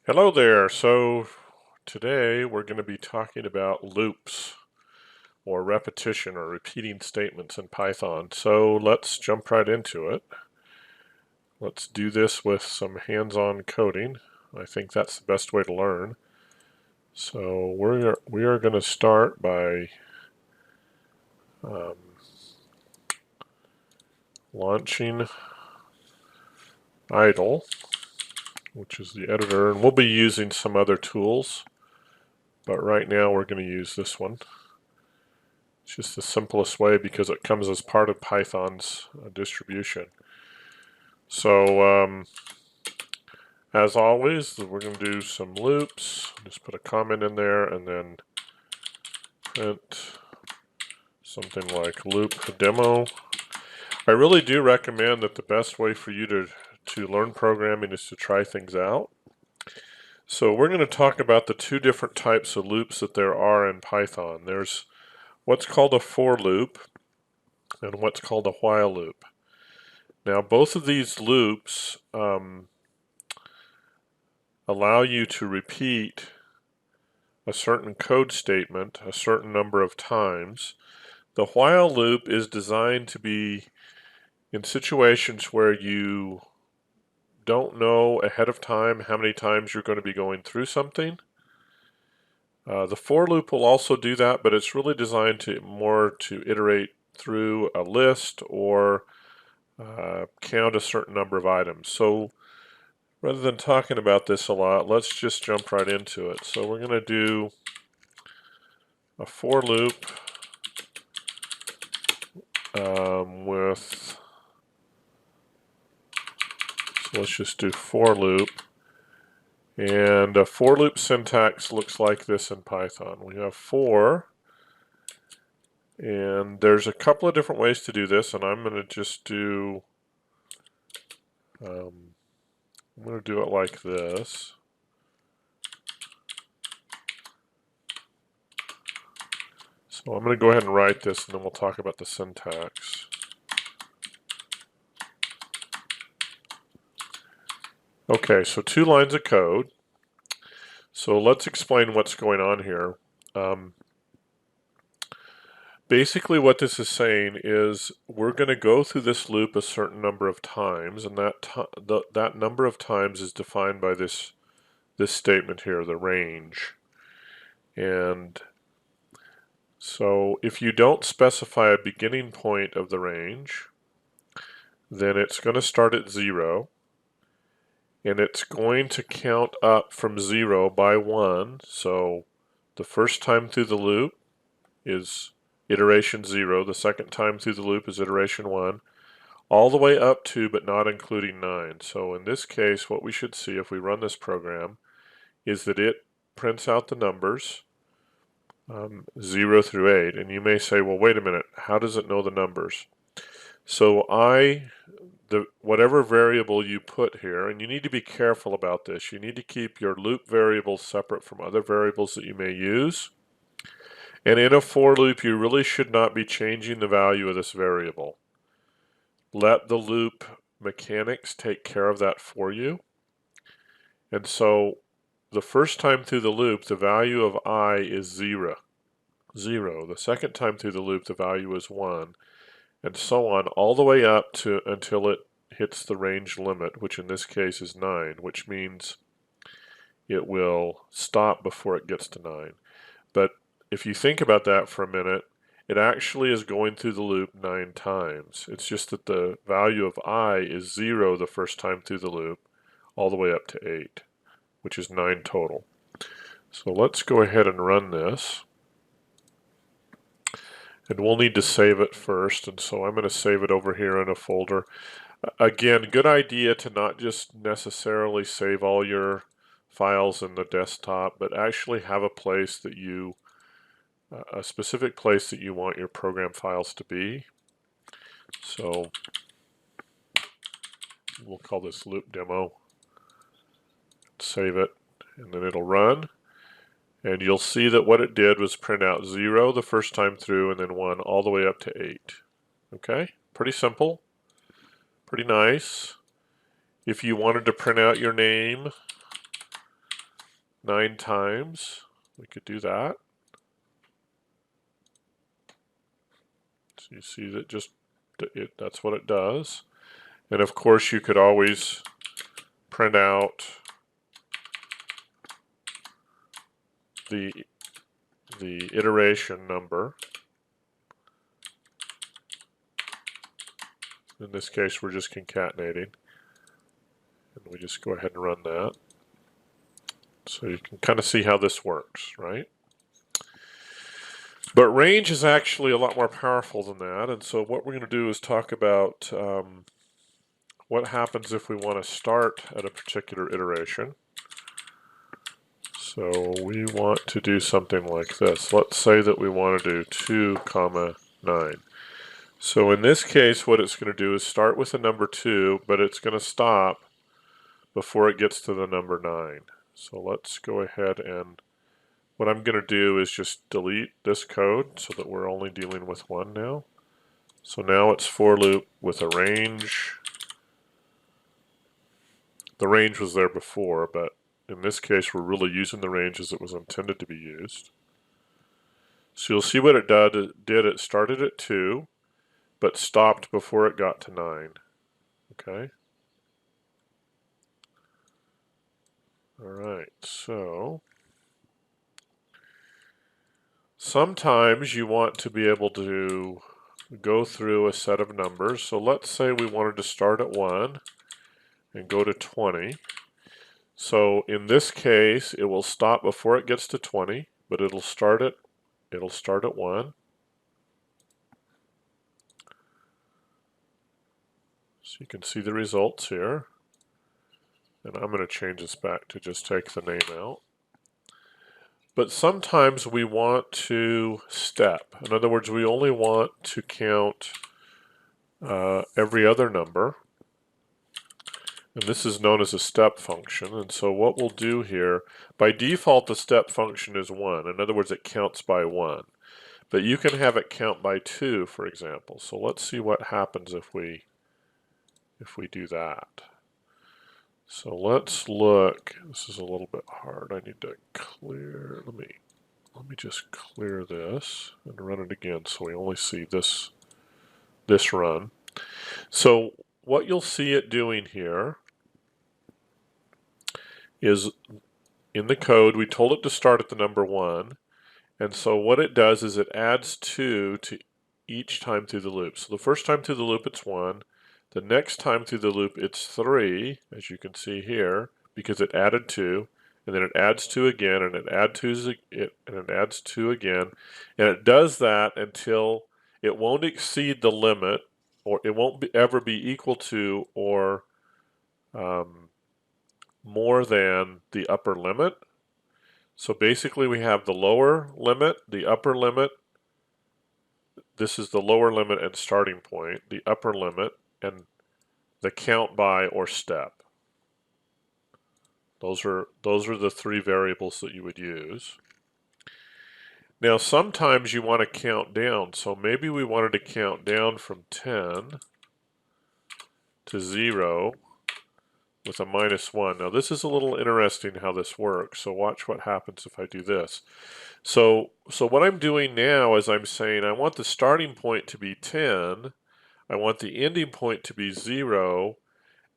Hello there. So today we're going to be talking about loops or repetition or repeating statements in Python. So let's jump right into it. Let's do this with some hands-on coding. I think that's the best way to learn. So we are going to start by um, launching idle, which is the editor, and we'll be using some other tools, but right now we're going to use this one. It's just the simplest way because it comes as part of Python's distribution. So as always, we're going to do some loops. Just put a comment in there and then print something like loop demo. I really do recommend that the best way for you to learn programming is to try things out. So we're going to talk about the two different types of loops that there are in Python. There's what's called a for loop and what's called a while loop. Now both of these loops allow you to repeat a certain code statement a certain number of times. The while loop is designed to be in situations where you don't know ahead of time how many times you're going to be going through something. The for loop will also do that, but it's really designed to iterate through a list or count a certain number of items. So rather than talking about this a lot, let's just jump right into it. So we're going to do a for loop with, so let's just do for loop. And a for loop syntax looks like this in Python. We have for, and there's a couple of different ways to do this, and I'm going to just do, I'm going to do it like this. So I'm going to go ahead and write this, and then we'll talk about the syntax. Okay, so 2 lines of code. So let's explain what's going on here. Basically what this is saying is we're going to go through this loop a certain number of times, and that number of times is defined by this statement here, the range. And so if you don't specify a beginning point of the range, then it's going to start at 0, and it's going to count up from 0 by 1. So the first time through the loop is iteration 0, the second time through the loop is iteration 1, all the way up to but not including 9. So in this case, what we should see if we run this program is that it prints out the numbers 0 through 8. And you may say, well, wait a minute, how does it know the numbers? So whatever variable you put here, and you need to be careful about this, you need to keep your loop variables separate from other variables that you may use. And in a for loop, you really should not be changing the value of this variable. Let the loop mechanics take care of that for you. And so the first time through the loop, the value of I is 0. The second time through the loop, the value is 1. And so on, all the way up to until it hits the range limit, which in this case is 9, which means it will stop before it gets to 9. But if you think about that for a minute, it actually is going through the loop 9 times. It's just that the value of I is 0 the first time through the loop, all the way up to 8, which is 9 total. So let's go ahead and run this. And we'll need to save it first, and so I'm going to save it over here in a folder. Again, good idea to not just necessarily save all your files in the desktop, but actually have a place that a specific place that you want your program files to be. So we'll call this loop demo. Save it, and then it'll run. And you'll see that what it did was print out 0 the first time through and then 1 all the way up to 8. Okay, pretty simple, pretty nice. If you wanted to print out your name, 9 times. We could do that. So you see that that's what it does. And of course you could always print out the iteration number. In this case we're just concatenating. And we just go ahead and run that. So you can kind of see how this works, right? But range is actually a lot more powerful than that. And so what we're going to do is talk about what happens if we want to start at a particular iteration. So we want to do something like this. Let's say that we want to do 2, 9. So in this case, what it's going to do is start with the number 2, but it's going to stop before it gets to the number 9. So let's go ahead and what I'm going to do is just delete this code so that we're only dealing with 1 now. So now it's for loop with a range. The range was there before, but in this case we're really using the range as it was intended to be used. So you'll see what it did. It started at 2, but stopped before it got to 9. Okay. Alright, so sometimes you want to be able to go through a set of numbers. So let's say we wanted to start at 1 and go to 20. So in this case, it will stop before it gets to 20, but it'll start at 1. So you can see the results here. And I'm going to change this back to just take the name out. But sometimes we want to step. In other words, we only want to count every other number. And this is known as a step function. And so what we'll do here, by default the step function is 1. In other words, it counts by 1. But you can have it count by 2, for example. So let's see what happens if we do that. So let's look. This is a little bit hard. I need to clear. Let me just clear this and run it again so we only see this run. So what you'll see it doing here is in the code we told it to start at the number 1, and so what it does is it adds 2 to each time through the loop. So the first time through the loop it's 1. The next time through the loop it's 3, as you can see here, because it added 2, and then it adds 2 again, and it adds 2 again, and it does that until it won't exceed the limit, or it won't ever be equal to or more than the upper limit. So basically we have the lower limit, the upper limit. This is the lower limit and starting point, the upper limit, and the count by or step. Those are the 3 variables that you would use. Now sometimes you want to count down, so maybe we wanted to count down from 10 to 0 with a -1. Now this is a little interesting how this works, so watch what happens if I do this. So what I'm doing now is I'm saying I want the starting point to be 10, I want the ending point to be 0,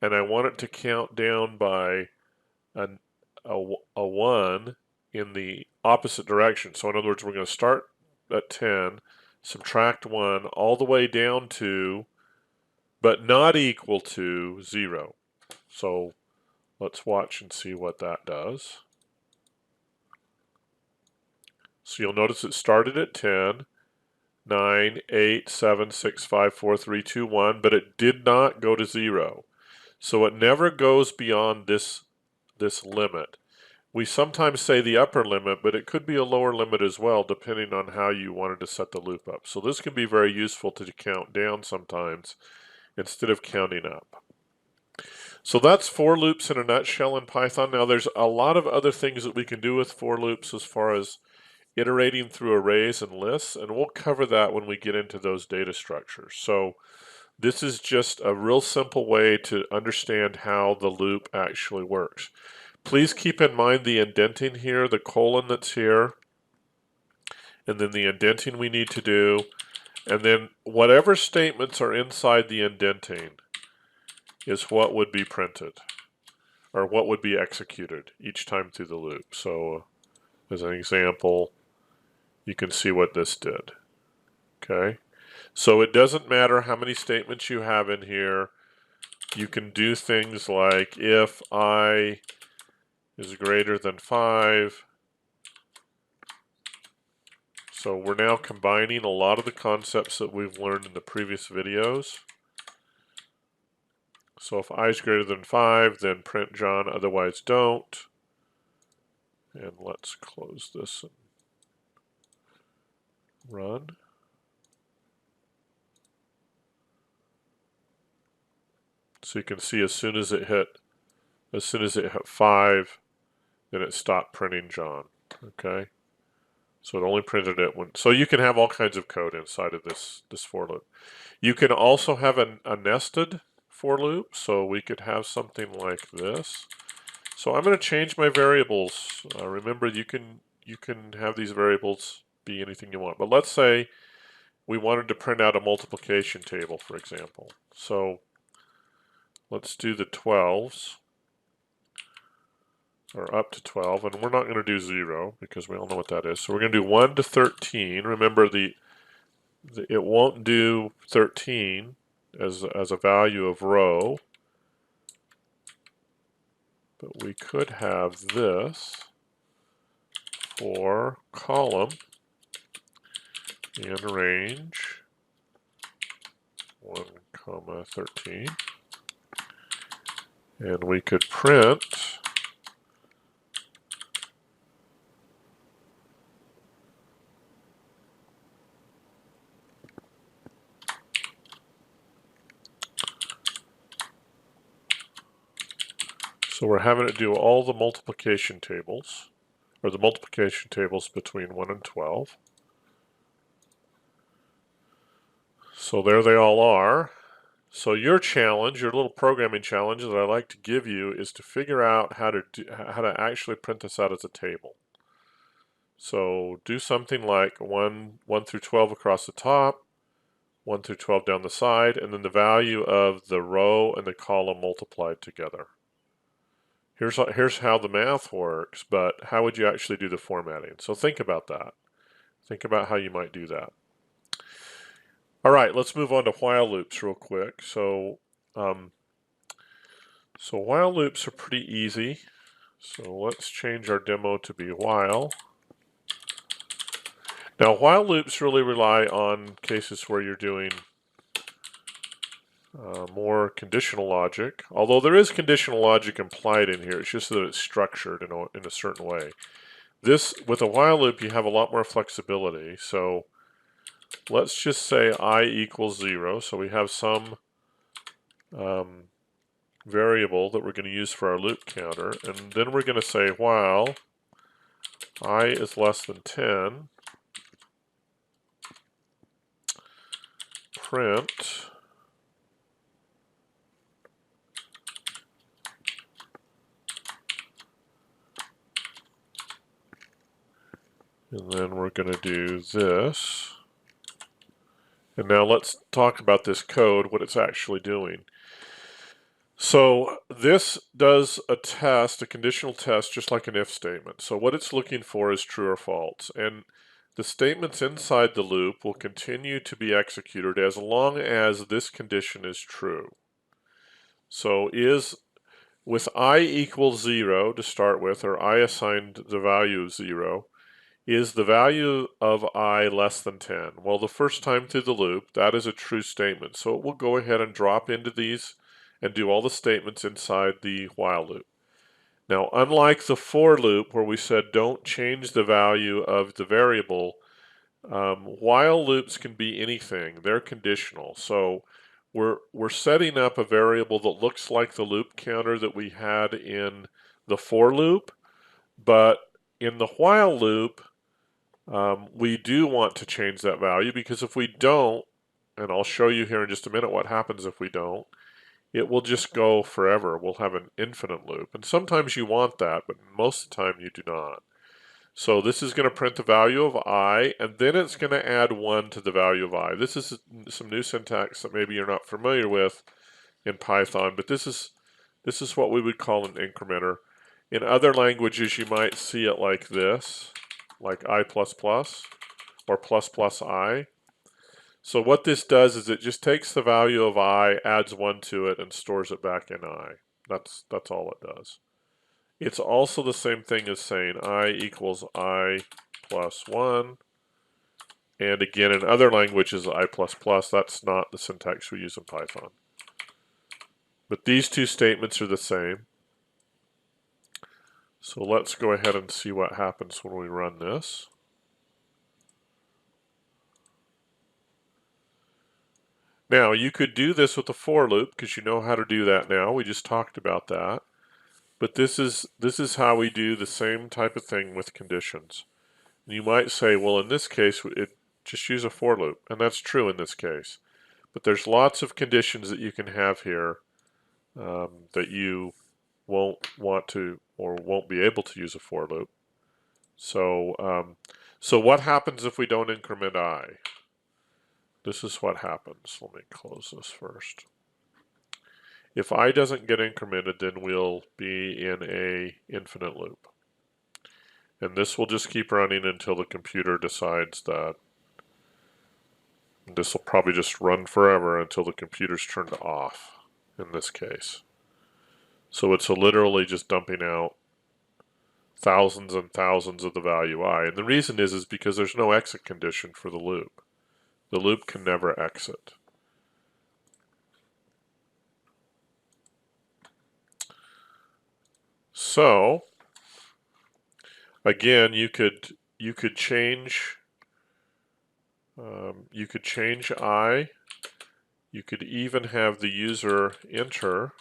and I want it to count down by a 1 in the opposite direction. So in other words, we're going to start at 10, subtract 1 all the way down to, but not equal to 0. So let's watch and see what that does. So you'll notice it started at 10, 9, 8, 7, 6, 5, 4, 3, 2, 1, but it did not go to 0. So it never goes beyond this limit. We sometimes say the upper limit, but it could be a lower limit as well, depending on how you wanted to set the loop up. So this can be very useful to count down sometimes instead of counting up. So that's for loops in a nutshell in Python. Now there's a lot of other things that we can do with for loops as far as iterating through arrays and lists, and we'll cover that when we get into those data structures. So this is just a real simple way to understand how the loop actually works. Please keep in mind the indenting here, the colon that's here, and then the indenting we need to do, and then whatever statements are inside the indenting is what would be printed, or what would be executed each time through the loop. So as an example, you can see what this did. Okay, so it doesn't matter how many statements you have in here. You can do things like if I is greater than 5. So we're now combining a lot of the concepts that we've learned in the previous videos. So if I is greater than 5, then print John, otherwise don't. And let's close this and run. So you can see as soon as it hit 5, then it stopped printing John. Okay, so it only printed it when. So you can have all kinds of code inside of this for loop. You can also have a nested for loop. So we could have something like this. So I'm going to change my variables. Remember, you can have these variables be anything you want. But let's say we wanted to print out a multiplication table, for example. So let's do the 12s, or up to 12, and we're not going to do 0 because we all know what that is. So we're going to do 1 to 13. Remember, it won't do 13 as a value of row, but we could have this for column and range 1, 13, and we could print so we're having it do all the multiplication tables, or the multiplication tables between 1 and 12. So there they all are. So your challenge, your little programming challenge that I like to give you, is to figure out how to actually print this out as a table. So do something like 1 through 12 across the top, 1 through 12 down the side, and then the value of the row and the column multiplied together. Here's how the math works, but how would you actually do the formatting? So think about that. Think about how you might do that. All right, let's move on to while loops real quick. So while loops are pretty easy. So let's change our demo to be while. Now, while loops really rely on cases where you're doing more conditional logic, although there is conditional logic implied in here. It's just that it's structured in a certain way. With a while loop, you have a lot more flexibility. So let's just say I equals 0. So we have some variable that we're going to use for our loop counter, and then we're going to say while I is less than 10, print and then we're going to do this. And now let's talk about this code, what it's actually doing. So this does a test, a conditional test, just like an if statement. So what it's looking for is true or false. And the statements inside the loop will continue to be executed as long as this condition is true. So with I equals 0 to start with, or I assigned the value of 0, is the value of I less than 10? Well, the first time through the loop, that is a true statement. So it will go ahead and drop into these and do all the statements inside the while loop. Now, unlike the for loop where we said don't change the value of the variable, while loops can be anything. They're conditional. So we're setting up a variable that looks like the loop counter that we had in the for loop, but in the while loop, we do want to change that value, because if we don't, and I'll show you here in just a minute what happens if we don't, it will just go forever. We'll have an infinite loop. And sometimes you want that, but most of the time you do not. So this is going to print the value of I, and then it's going to add 1 to the value of I. This is some new syntax that maybe you're not familiar with in Python, but this is what we would call an incrementer. In other languages, you might see it like this, like I++ or plus I. So what this does is it just takes the value of I, adds 1 to it, and stores it back in I. That's all it does. It's also the same thing as saying I equals I plus 1. And again, in other languages, I++, that's not the syntax we use in Python. But these two statements are the same. So let's go ahead and see what happens when we run this. Now, you could do this with a for loop because you know how to do that now. We just talked about that. But this is how we do the same type of thing with conditions. And you might say, well, in this case, just use a for loop. And that's true in this case. But there's lots of conditions that you can have here that you won't want to or won't be able to use a for loop. So, so what happens if we don't increment I? This is what happens. Let me close this first. If I doesn't get incremented, then we'll be in a infinite loop. And this will just keep running until the computer decides that. This will probably just run forever until the computer's turned off in this case. So it's literally just dumping out thousands and thousands of the value I. And the reason is because there's no exit condition for the loop. The loop can never exit. So again, you could change I. You could even have the user enter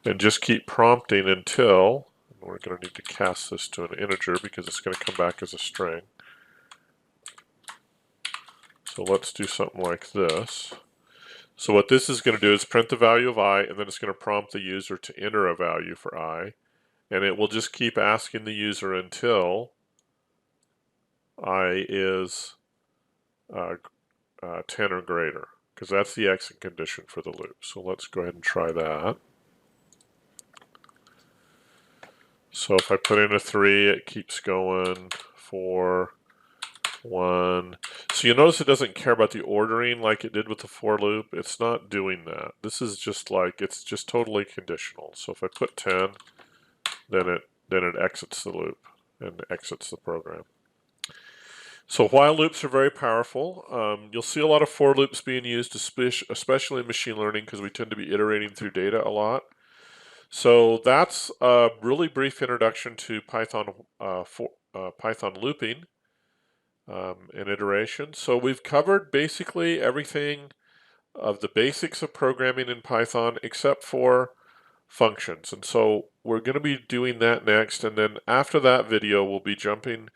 and just keep prompting until, we're going to need to cast this to an integer because it's going to come back as a string. So let's do something like this. So what this is going to do is print the value of I, and then it's going to prompt the user to enter a value for I. And it will just keep asking the user until I is 10 or greater, because that's the exit condition for the loop. So let's go ahead and try that. So if I put in a 3, it keeps going, 4, 1. So you notice it doesn't care about the ordering like it did with the for loop. It's not doing that. This is just like, it's just totally conditional. So if I put 10, then it exits the loop and exits the program. So while loops are very powerful, you'll see a lot of for loops being used, especially in machine learning, because we tend to be iterating through data a lot. So that's a really brief introduction to Python Python looping and iteration. So we've covered basically everything of the basics of programming in Python except for functions. And so we're going to be doing that next, and then after that video we'll be jumping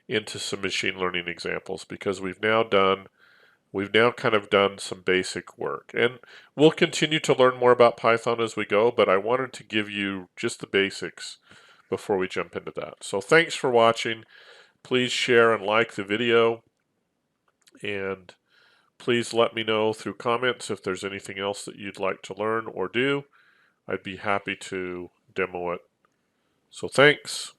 into some machine learning examples because we've now kind of done some basic work. And we'll continue to learn more about Python as we go, but I wanted to give you just the basics before we jump into that. So thanks for watching. Please share and like the video, and please let me know through comments if there's anything else that you'd like to learn or do. I'd be happy to demo it. So thanks.